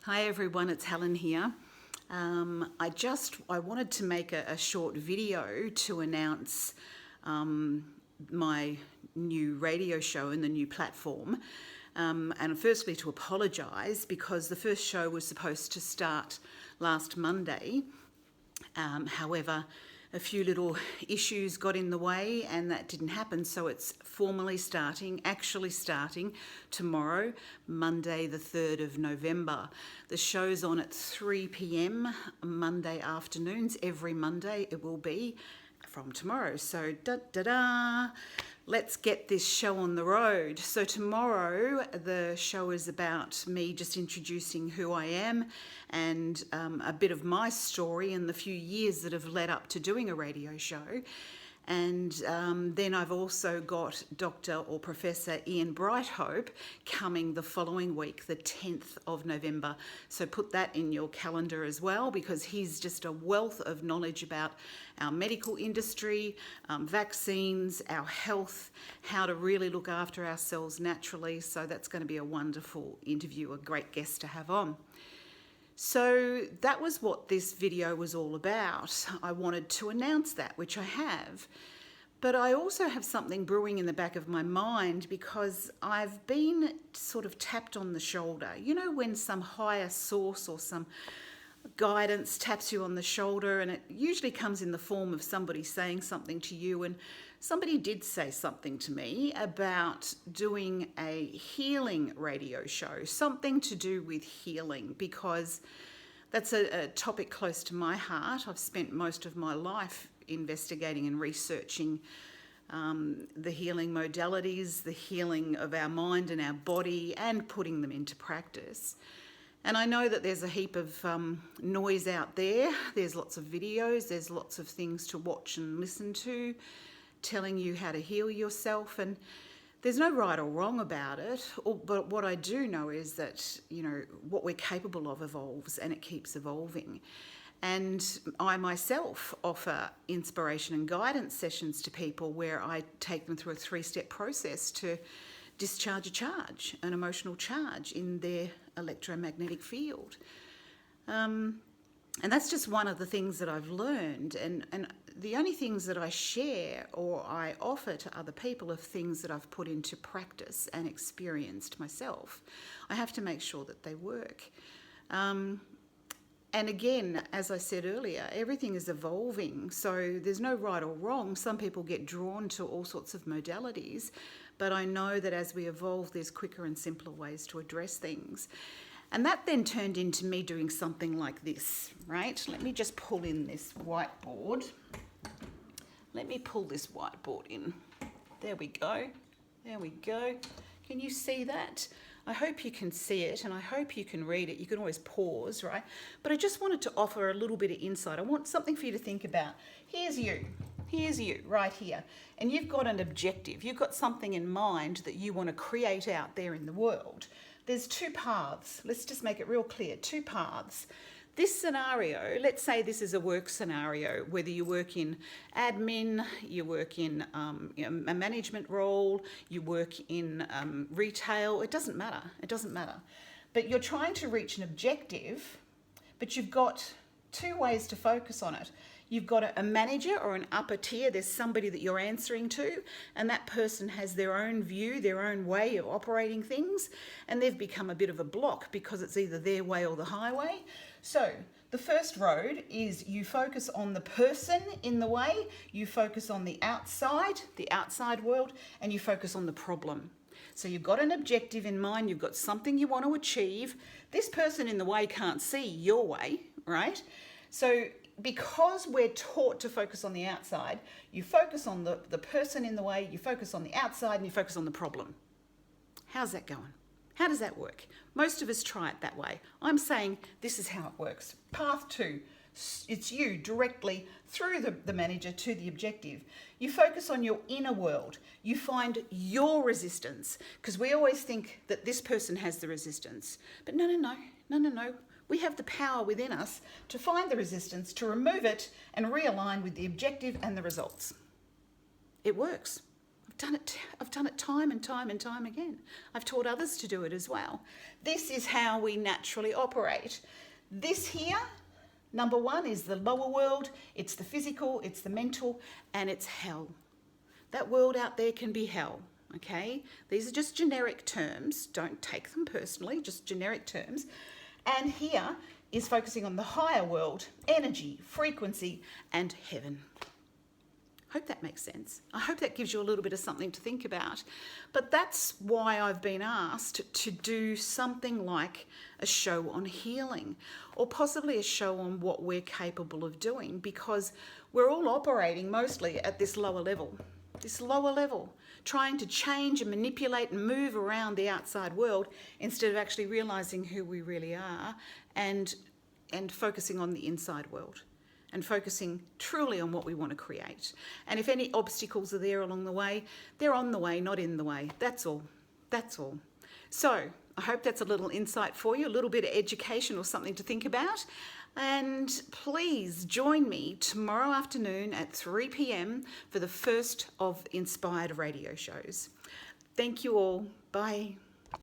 Hi everyone, it's Helen here. I wanted to make a short video to announce my new radio show and the new platform. And firstly to apologise because the first show was supposed to start last Monday. However, a few little issues got in the way and that didn't happen, so it's actually starting tomorrow, Monday the 3rd of November. The show's on at 3 p.m. Monday afternoons. Every Monday it will be from tomorrow. So let's get this show on the road. So tomorrow the show is about me just introducing who I am and a bit of my story and the few years that have led up to doing a radio show. And then I've also got Dr. or Professor Ian Brighthope coming the following week, the 10th of November. So put that in your calendar as well, because he's just a wealth of knowledge about our medical industry, vaccines, our health, how to really look after ourselves naturally. So that's going to be a wonderful interview, a great guest to have on. So that was what this video was all about. I wanted to announce that, which I have. But I also have something brewing in the back of my mind because I've been sort of tapped on the shoulder. You know, when some higher source or some guidance taps you on the shoulder, and it usually comes in the form of somebody saying something to you. And somebody did say something to me about doing a healing radio show, something to do with healing, because that's a topic close to my heart. I've spent most of my life investigating and researching the healing modalities, the healing of our mind and our body, and putting them into practice. And I know that there's a heap of noise out there. There's lots of videos, there's lots of things to watch and listen to, telling you how to heal yourself, and there's no right or wrong about it. But what I do know is that, you know, what we're capable of evolves, and it keeps evolving. And I myself offer inspiration and guidance sessions to people where I take them through a 3-step process to discharge a charge, an emotional charge in their electromagnetic field. And that's just one of the things that I've learned. And the only things that I share or I offer to other people are things that I've put into practice and experienced myself. I have to make sure that they work. And again, as I said earlier, everything is evolving, so there's no right or wrong. Some people get drawn to all sorts of modalities, but I know that as we evolve, there's quicker and simpler ways to address things. And that then turned into me doing something like this, right? Let me just pull in this whiteboard. Let me pull this whiteboard in. There we go. There we go. Can you see that? I hope you can see it, and I hope you can read it. You can always pause, right? But I just wanted to offer a little bit of insight. I want something for you to think about. Here's you right here. And you've got an objective. You've got something in mind that you want to create out there in the world. There's 2 paths. Let's just make it real clear. 2 paths. This scenario, let's say this is a work scenario, whether you work in admin, you work in a management role, you work in retail, it doesn't matter. It doesn't matter. But you're trying to reach an objective, but you've got 2 ways to focus on it. You've got a manager or an upper tier. There's somebody that you're answering to, and that person has their own view, their own way of operating things, and they've become a bit of a block because it's either their way or the highway. So the first road is you focus on the person in the way, you focus on the outside world, and you focus on the problem. So you've got an objective in mind, you've got something you want to achieve. This person in the way can't see your way, right? So because we're taught to focus on the outside, you focus on the person in the way, you focus on the outside, and you focus on the problem. How's that going? How does that work? Most of us try it that way. I'm saying this is how it works. Path 2, it's you directly through the manager to the objective. You focus on your inner world. You find your resistance, because we always think that this person has the resistance. But no. We have the power within us to find the resistance, to remove it, and realign with the objective and the results. It works. I've I've done it time and time and time again. I've taught others to do it as well. This is how we naturally operate. This here, number one, is the lower world. It's the physical, it's the mental, and it's hell. That world out there can be hell, okay? These are just generic terms. Don't take them personally, just generic terms. And here is focusing on the higher world, energy, frequency, and heaven. Hope that makes sense. I hope that gives you a little bit of something to think about. But that's why I've been asked to do something like a show on healing, or possibly a show on what we're capable of doing, because we're all operating mostly at this lower level, trying to change and manipulate and move around the outside world instead of actually realizing who we really are and focusing on the inside world. And focusing truly on what we want to create. And if any obstacles are there along the way, they're on the way, not in the way. That's all. That's all. So I hope that's a little insight for you, a little bit of education or something to think about. And please join me tomorrow afternoon at 3 p.m. for the first of Inspired radio shows. Thank you all. Bye.